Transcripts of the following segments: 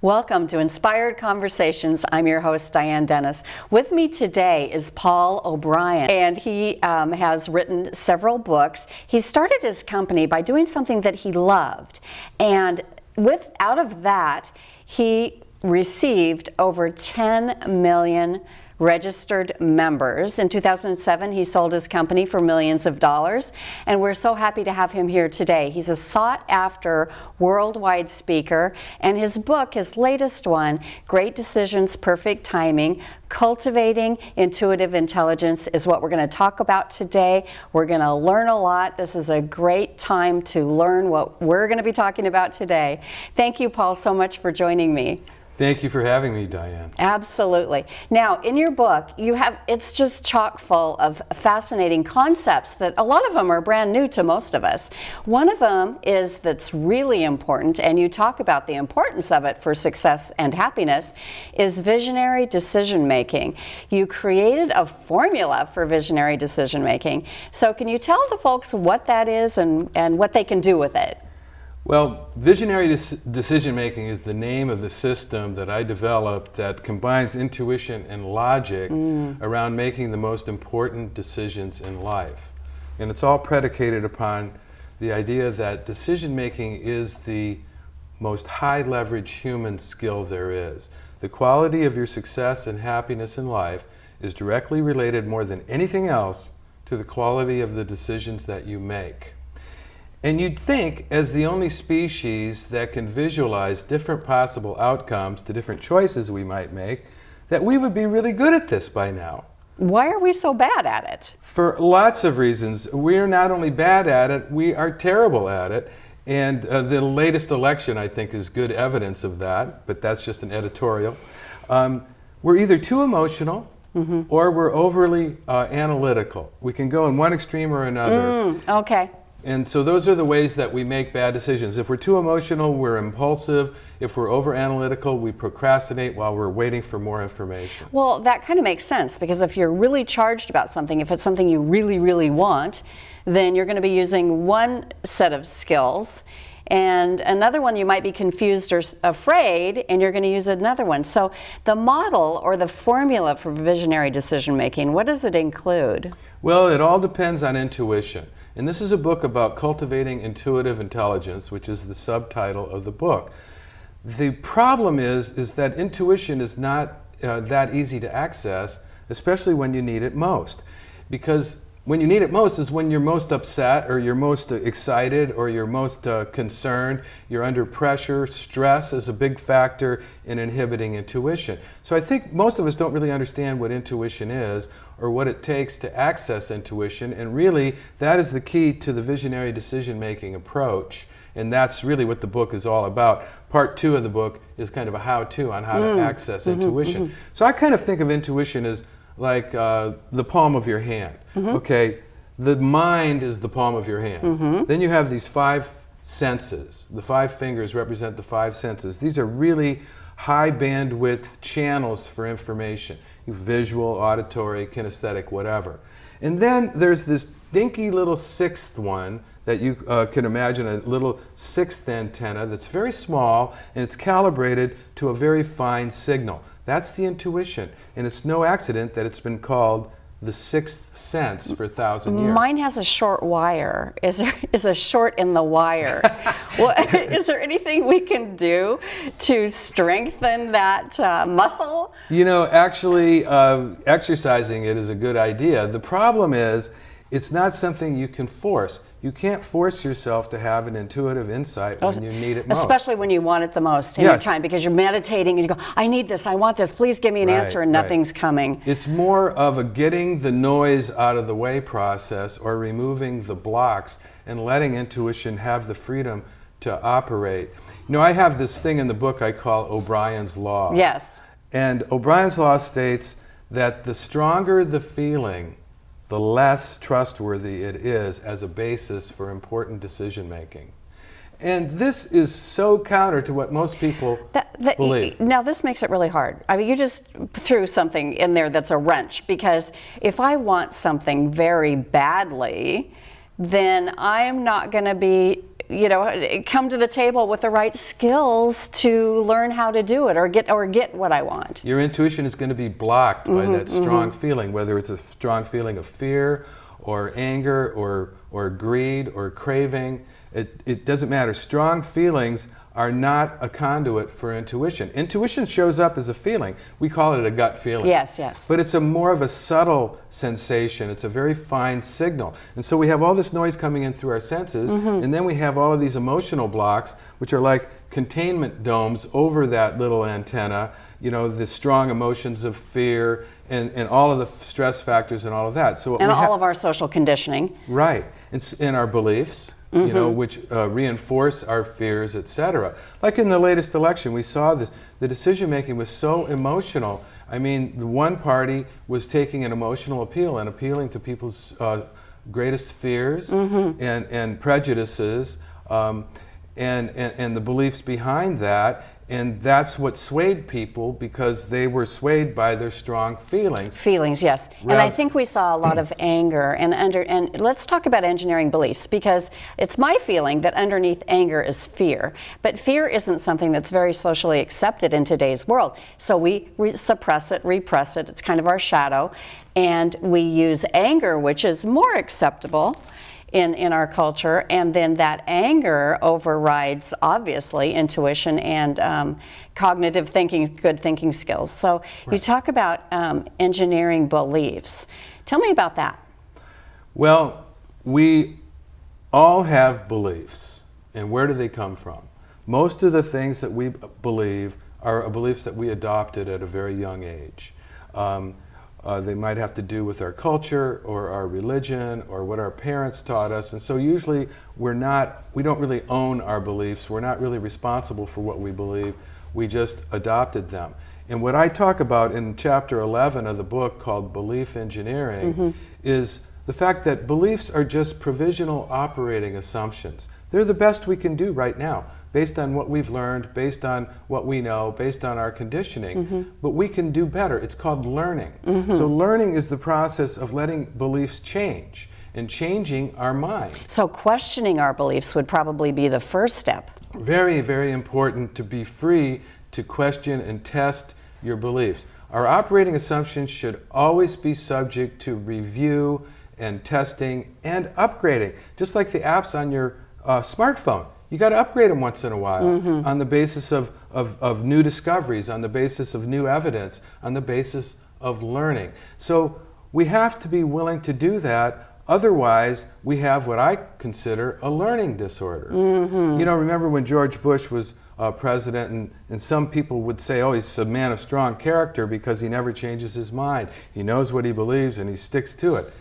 Welcome to Inspired Conversations. I'm your host, Diane Dennis. With me today is Paul O'Brien, and he has written several books. He started his company by doing something that he loved, and out of that, he received over 10 million registered members. In 2007, he sold his company for millions of dollars, and we're so happy to have him here today. He's a sought-after worldwide speaker, and his book, his latest one, Great Decisions, Perfect Timing, Cultivating Intuitive Intelligence, is what we're going to talk about today. We're going to learn a lot. This is a great time to learn what we're going to be talking about today. Thank you, Paul, so much for joining me. Thank you for having me, Diane. Absolutely. Now, in your book, it's just chock full of fascinating concepts that a lot of them are brand new to most of us. One of them that's really important, and you talk about the importance of it for success and happiness, is visionary decision making. You created a formula for visionary decision making. So can you tell the folks what that is and what they can do with it? Well, visionary decision-making is the name of the system that I developed that combines intuition and logic around making the most important decisions in life. And it's all predicated upon the idea that decision-making is the most high-leverage human skill there is. The quality of your success and happiness in life is directly related more than anything else to the quality of the decisions that you make. And you'd think, as the only species that can visualize different possible outcomes to different choices we might make, that we would be really good at this by now. Why are we so bad at it? For lots of reasons. We're not only bad at it, we are terrible at it. And the latest election, I think, is good evidence of that, but that's just an editorial. We're either too emotional or we're overly analytical. We can go in one extreme or another. Okay. And so those are the ways that we make bad decisions. If we're too emotional, we're impulsive. If we're over-analytical, we procrastinate while we're waiting for more information. Well, that kind of makes sense, because if you're really charged about something, if it's something you really, really want, then you're going to be using one set of skills, and another one you might be confused or afraid, and you're going to use another one. So the model or the formula for visionary decision making, what does it include? Well, it all depends on intuition. And this is a book about cultivating intuitive intelligence, which is the subtitle of the book. The problem is that intuition is not that easy to access, especially when you need it most. Because when you need it most is when you're most upset, or you're most excited, or you're most concerned, you're under pressure. Stress is a big factor in inhibiting intuition. So I think most of us don't really understand what intuition is, or what it takes to access intuition, and really that is the key to the visionary decision-making approach, and that's really what the book is all about. Part 2 of the book is kind of a how-to on how to access intuition. So I kind of think of intuition as like the palm of your hand. Okay, the mind is the palm of your hand. Then you have these 5 senses. The 5 fingers represent the 5 senses. These are really high bandwidth channels for information. Visual, auditory, kinesthetic, whatever. And then there's this dinky little 6th one that you can imagine, a little 6th antenna that's very small, and it's calibrated to a very fine signal. That's the intuition, and it's no accident that it's been called the 6th sense for 1,000 years. Mine has a short wire. Is a short in the wire. Well, is there anything we can do to strengthen that muscle? You know, actually, exercising it is a good idea. The problem is, it's not something you can force. You can't force yourself to have an intuitive insight when you need it most. Especially when you want it the most in your time, because you're meditating and you go, I need this, I want this, please give me an answer, and nothing's coming. It's more of a getting the noise out of the way process, or removing the blocks and letting intuition have the freedom to operate. You know, I have this thing in the book I call O'Brien's Law. Yes. And O'Brien's Law states that the stronger the feeling, the less trustworthy it is as a basis for important decision making. And this is so counter to what most people believe. Now this makes it really hard. I mean, you just threw something in there that's a wrench, because if I want something very badly, then I am not going to be come to the table with the right skills to learn how to do it or get what I want. Your intuition is going to be blocked by that strong feeling, whether it's a strong feeling of fear or anger or greed or craving. It doesn't matter. Strong feelings are not a conduit for intuition. Intuition shows up as a feeling. We call it a gut feeling. Yes, yes. But it's more of a subtle sensation. It's a very fine signal. And so we have all this noise coming in through our senses, and then we have all of these emotional blocks, which are like containment domes over that little antenna, the strong emotions of fear and all of the stress factors and all of that. So and all of our social conditioning. Right. And our beliefs. Which reinforce our fears, etc. Like in the latest election, we saw this. The decision making was so emotional. I mean, the one party was taking an emotional appeal and appealing to people's greatest fears and prejudices and the beliefs behind that. And that's what swayed people, because they were swayed by their strong feelings. Feelings, yes. And I think we saw a lot of anger. And let's talk about engineering beliefs, because it's my feeling that underneath anger is fear. But fear isn't something that's very socially accepted in today's world. So we suppress it, repress it. It's kind of our shadow. And we use anger, which is more acceptable in our culture, and then that anger overrides, obviously, intuition and cognitive thinking, good thinking skills. So you talk about engineering beliefs. Tell me about that. Well, we all have beliefs, and where do they come from? Most of the things that we believe are beliefs that we adopted at a very young age. They might have to do with our culture or our religion or what our parents taught us. And so usually we don't really own our beliefs. We're not really responsible for what we believe. We just adopted them. And what I talk about in chapter 11 of the book, called Belief Engineering, is the fact that beliefs are just provisional operating assumptions. They're the best we can do right now, based on what we've learned, based on what we know, based on our conditioning. But we can do better. It's called learning. So learning is the process of letting beliefs change and changing our mind. So questioning our beliefs would probably be the first step. Very, very important to be free to question and test your beliefs. Our operating assumptions should always be subject to review and testing and upgrading, just like the apps on your smartphone. You got to upgrade them once in a while on the basis of new discoveries, on the basis of new evidence, on the basis of learning. So we have to be willing to do that. Otherwise, we have what I consider a learning disorder. Remember when George Bush was president, and some people would say, oh, he's a man of strong character because he never changes his mind. He knows what he believes and he sticks to it.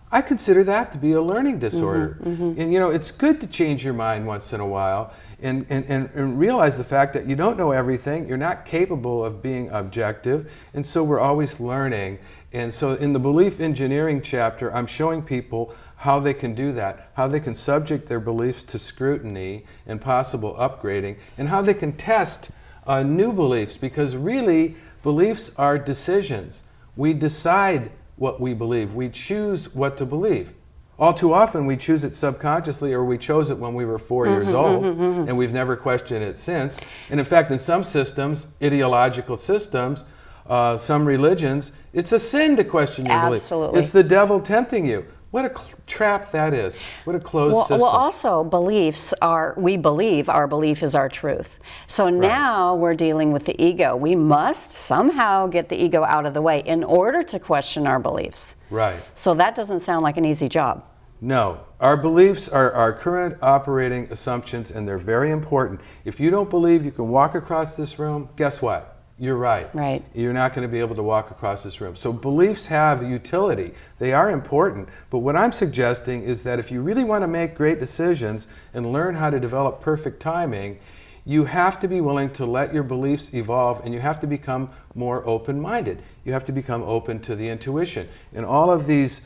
I consider that to be a learning disorder. And it's good to change your mind once in a while and realize the fact that you don't know everything, you're not capable of being objective, and so we're always learning. And so in the belief engineering chapter, I'm showing people how they can do that, how they can subject their beliefs to scrutiny and possible upgrading, and how they can test new beliefs, because really beliefs are decisions. We decide what we believe. We choose what to believe. All too often we choose it subconsciously, or we chose it when we were 4 years old, and we've never questioned it since. And in fact, in some systems, ideological systems, some religions, it's a sin to question your belief. Absolutely. It's the devil tempting you. What a trap that is. What a closed system. Well, also beliefs are, we believe our belief is our truth. So now we're dealing with the ego. We must somehow get the ego out of the way in order to question our beliefs. Right. So that doesn't sound like an easy job. No. Our beliefs are our current operating assumptions, and they're very important. If you don't believe you can walk across this room, guess what? You're right. Right. You're not going to be able to walk across this room. So beliefs have utility. They are important. But what I'm suggesting is that if you really want to make great decisions and learn how to develop perfect timing, you have to be willing to let your beliefs evolve, and you have to become more open-minded. You have to become open to the intuition. And all of these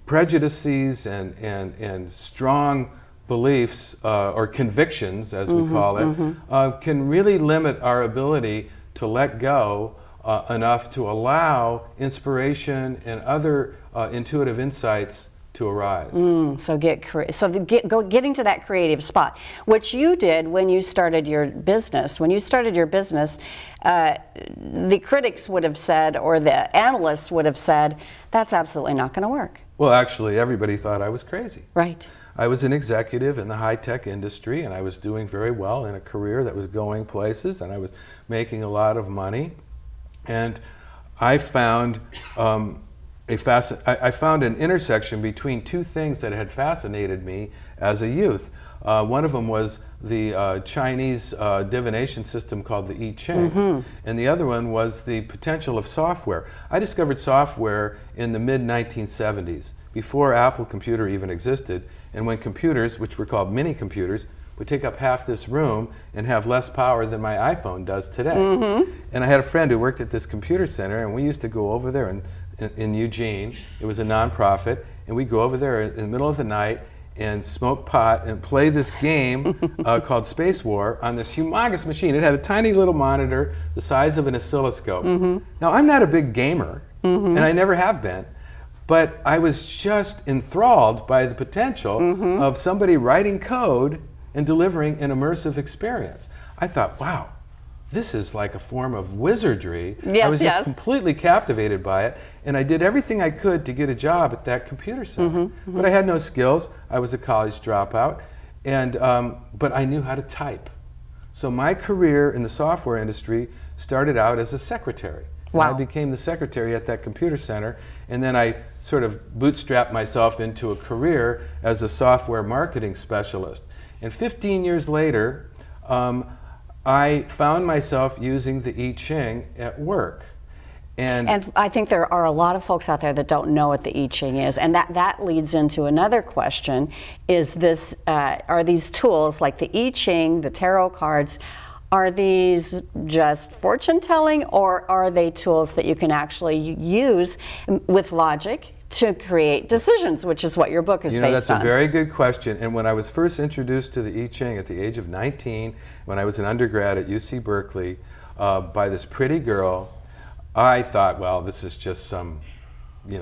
prejudices and strong beliefs or convictions, as we call it, can really limit our ability to let go enough to allow inspiration and other intuitive insights to arise. Getting to that creative spot, which you did when you started your business. When you started your business, the critics would have said, or the analysts would have said, that's absolutely not going to work. Well, actually, everybody thought I was crazy. Right. I was an executive in the high-tech industry, and I was doing very well in a career that was going places, and I was making a lot of money. And I found I found an intersection between two things that had fascinated me as a youth. One of them was the Chinese divination system called the I Ching, and the other one was the potential of software. I discovered software in the mid-1970s, before Apple Computer even existed, and when computers, which were called mini computers, would take up half this room and have less power than my iPhone does today. And I had a friend who worked at this computer center, and we used to go over there in Eugene. It was a nonprofit, and we'd go over there in the middle of the night and smoke pot and play this game called Space War on this humongous machine. It had a tiny little monitor the size of an oscilloscope. Now, I'm not a big gamer, and I never have been, but I was just enthralled by the potential of somebody writing code and delivering an immersive experience. I thought, wow, this is like a form of wizardry. Yes, I was just completely captivated by it, and I did everything I could to get a job at that computer center. But I had no skills. I was a college dropout, and but I knew how to type. So my career in the software industry started out as a secretary. Wow. I became the secretary at that computer center, and then I sort of bootstrapped myself into a career as a software marketing specialist. And 15 years later, I found myself using the I Ching at work. And I think there are a lot of folks out there that don't know what the I Ching is, and that leads into another question: is this are these tools like the I Ching, the tarot cards? Are these just fortune telling, or are they tools that you can actually use with logic to create decisions, which is what your book is based on? That's a very good question. And when I was first introduced to the I Ching at the age of 19, when I was an undergrad at UC Berkeley, by this pretty girl, I thought, well, this is just some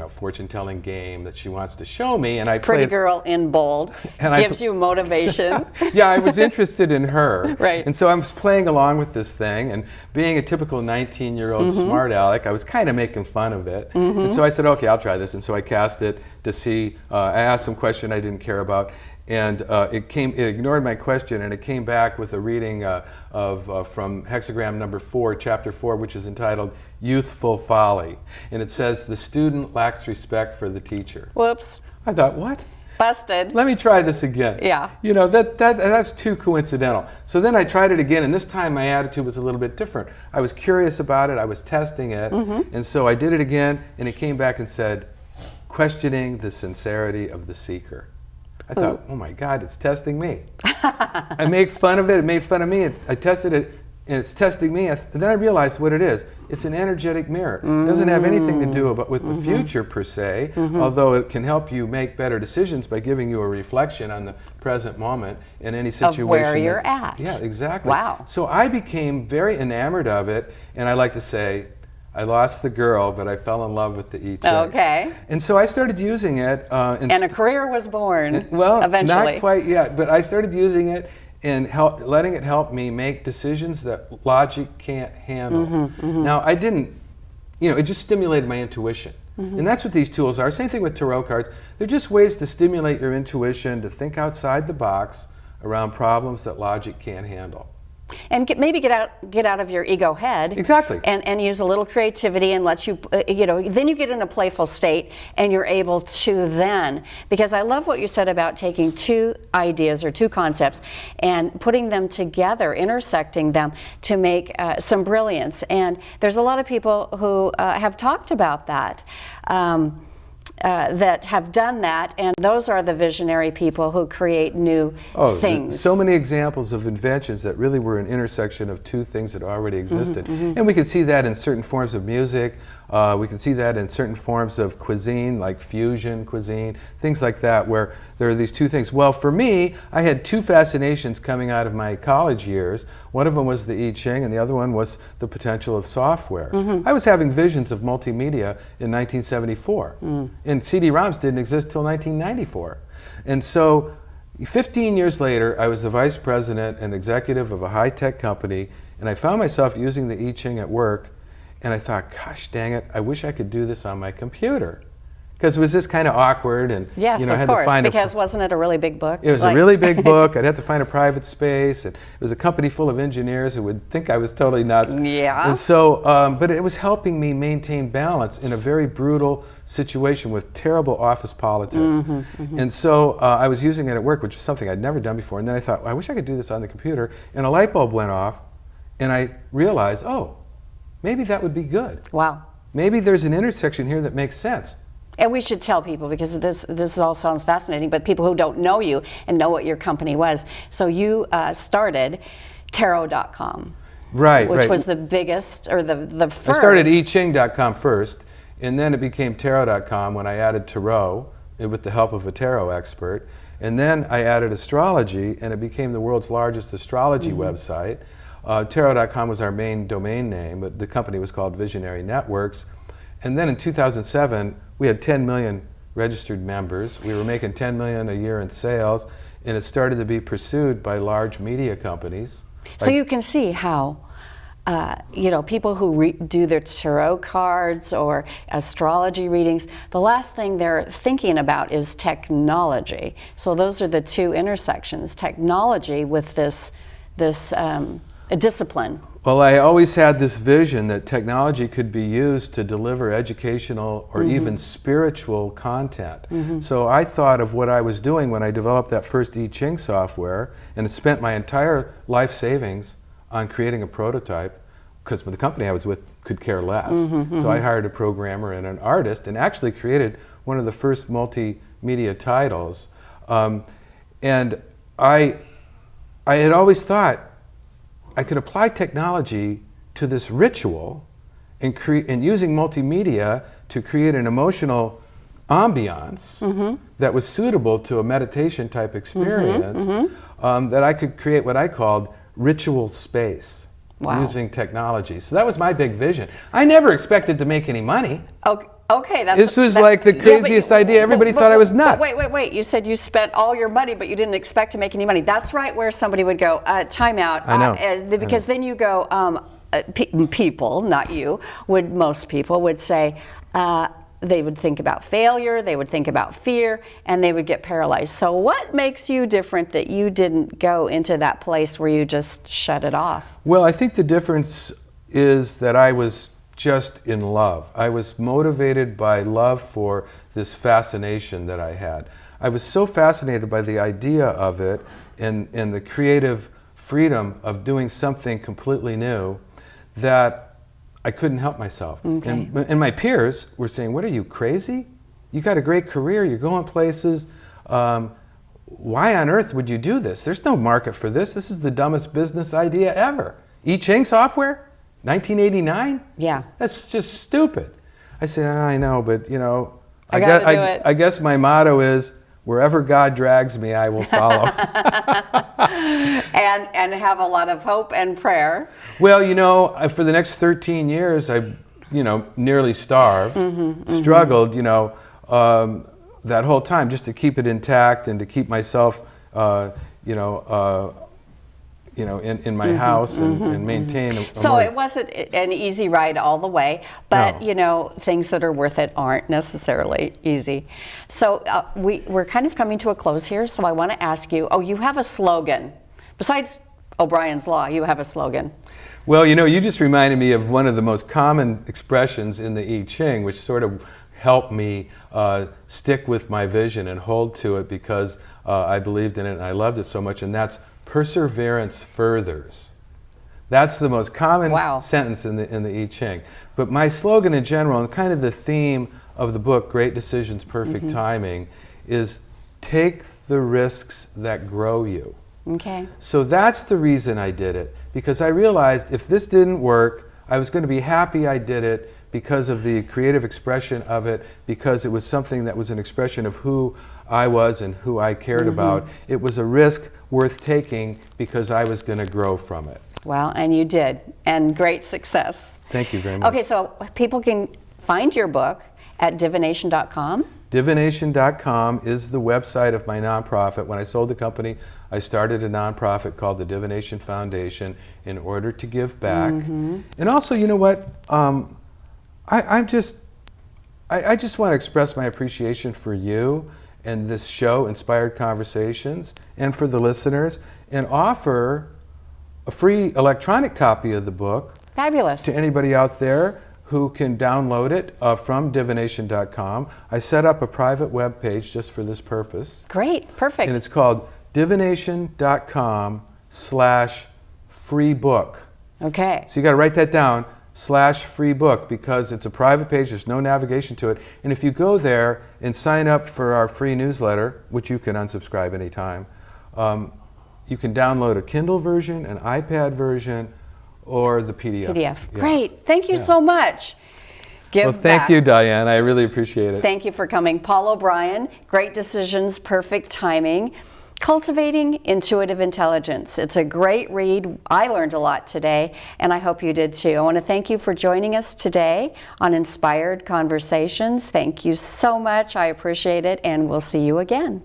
fortune-telling game that she wants to show me, and I Pretty girl in bold gives you motivation. Yeah, I was interested in her, right? And so I was playing along with this thing, and being a typical 19-year-old smart aleck, I was kind of making fun of it. And so I said, okay, I'll try this. And so I cast it to see. I asked some question I didn't care about, and it ignored my question, and it came back with a reading from hexagram number 4, chapter 4, which is entitled Youthful Folly. And it says, the student lacks respect for the teacher. Whoops. I thought, what? Busted. Let me try this again. Yeah. That's too coincidental. So then I tried it again, and this time my attitude was a little bit different. I was curious about it, I was testing it, and so I did it again, and it came back and said, questioning the sincerity of the seeker. I thought, oh my God, it's testing me. I made fun of it, it made fun of me, I tested it, and it's testing me. And then I realized what it is. It's an energetic mirror. It doesn't have anything to do with the future per se, although it can help you make better decisions by giving you a reflection on the present moment in any situation. Of where you're at. Yeah, exactly. Wow. So I became very enamored of it, and I like to say, I lost the girl, but I fell in love with the I Ching. Okay. And so I started using it. And a career was born, well, eventually. Not quite yet, but I started using it and letting it help me make decisions that logic can't handle. Now, I didn't, it just stimulated my intuition. And that's what these tools are. Same thing with tarot cards. They're just ways to stimulate your intuition, to think outside the box around problems that logic can't handle. And maybe get out of your ego head. Exactly. And use a little creativity and let you, then you get in a playful state and you're able to then, because I love what you said about taking two ideas or two concepts and putting them together, intersecting them to make some brilliance. And there's a lot of people who have talked about that. That have done that, and those are the visionary people who create new things. So many examples of inventions that really were an intersection of two things that already existed. And we can see that in certain forms of music. We can see that in certain forms of cuisine, like fusion cuisine, things like that, where there are these two things. Well, for me, I had two fascinations coming out of my college years. One of them was the I Ching, and the other one was the potential of software. I was having visions of multimedia in 1974. And CD-ROMs didn't exist till 1994. And so 15 years later, I was the vice president and executive of a high-tech company, and I found myself using the I Ching at work, and I thought, gosh dang it, I wish I could do this on my computer. Because it was just kind of awkward, and yes, I had of course, to find because wasn't it a really big book? It was a really big book. I'd have to find a private space, and it was a company full of engineers who would think I was totally nuts. Yeah. And so, but it was helping me maintain balance in a very brutal situation with terrible office politics. And so I was using it at work, which is something I'd never done before. And then I thought, well, I wish I could do this on the computer. And a light bulb went off, and I realized, oh, maybe that would be good. Wow. Maybe there's an intersection here that makes sense. And we should tell people, because this all sounds fascinating, but people who don't know you and know what your company was. So you started tarot.com. Right, which right. was the biggest, or the first. I started iching.com first, and then it became tarot.com when I added tarot with the help of a tarot expert. And then I added astrology, and it became the world's largest astrology website. Tarot.com was our main domain name, but the company was called Visionary Networks. And then in 2007, we had 10 million registered members. We were making 10 million a year in sales, and it started to be pursued by large media companies. So you can see how, people who do their tarot cards or astrology readings, the last thing they're thinking about is technology. So those are the two intersections: technology with this discipline. Well, I always had this vision that technology could be used to deliver educational or even spiritual content. So I thought of what I was doing when I developed that first I Ching software, and it spent my entire life savings on creating a prototype, because the company I was with could care less. So I hired a programmer and an artist and actually created one of the first multimedia titles. And I had always thought I could apply technology to this ritual and using multimedia to create an emotional ambiance that was suitable to a meditation type experience, that I could create what I called ritual space using technology. So that was my big vision. I never expected to make any money. Okay, this was like the craziest idea. Everybody thought I was nuts. Wait. You said you spent all your money, but you didn't expect to make any money. That's right where somebody would go, time out. I know. Because then you go, people, not you, most people would say, they would think about failure, they would think about fear, and they would get paralyzed. So what makes you different that you didn't go into that place where you just shut it off? Well, I think the difference is that I was just in love. I was motivated by love for this fascination that I had. I was so fascinated by the idea of it and the creative freedom of doing something completely new that I couldn't help myself. Okay. And my peers were saying, what are you, crazy? You got a great career, you're going places. Why on earth would you do this? There's no market for this. This is the dumbest business idea ever. I Ching software? 1989? Yeah. That's just stupid. I said, I know, but I guess my motto is, wherever God drags me, I will follow. and have a lot of hope and prayer. Well, for the next 13 years, I, nearly starved, struggled, that whole time just to keep it intact and to keep myself, in my house and maintain a So it wasn't an easy ride all the way, but things that are worth it aren't necessarily easy. So we're kind of coming to a close here, so I want to ask you, you have a slogan. Besides O'Brien's Law, you have a slogan. Well, you just reminded me of one of the most common expressions in the I Ching, which sort of helped me stick with my vision and hold to it because I believed in it and I loved it so much, and that's perseverance furthers. That's the most common sentence in the I Ching. But my slogan in general, and kind of the theme of the book, Great Decisions, Perfect Timing, is take the risks that grow you. Okay. So that's the reason I did it, because I realized if this didn't work, I was going to be happy I did it because of the creative expression of it, because it was something that was an expression of who I was and who I cared about. It was a risk worth taking because I was going to grow from it. Well, and you did, and great success. Thank you very much. Okay, so people can find your book at divination.com. Divination.com is the website of my nonprofit. When I sold the company, I started a nonprofit called the Divination Foundation in order to give back. And also, you know what? I just want to express my appreciation for you and this show, Inspired Conversations, and for the listeners, and offer a free electronic copy of the book Fabulous. to anybody out there who can download it from divination.com. I set up a private web page just for this purpose. Great, perfect. And it's called divination.com/free book. Okay. So you got to write that down, /free book, because it's a private page, there's no navigation to it. And if you go there and sign up for our free newsletter, which you can unsubscribe anytime, you can download a Kindle version, an iPad version, or the PDF. PDF. Yeah. Great. Thank you so much. Give Well, thank back. you, Diane. I really appreciate it. Thank you for coming. Paul O'Brien, Great Decisions, Perfect Timing, Cultivating Intuitive Intelligence. It's a great read. I learned a lot today, and I hope you did too. I want to thank you for joining us today on Inspired Conversations. Thank you so much. I appreciate it, and we'll see you again.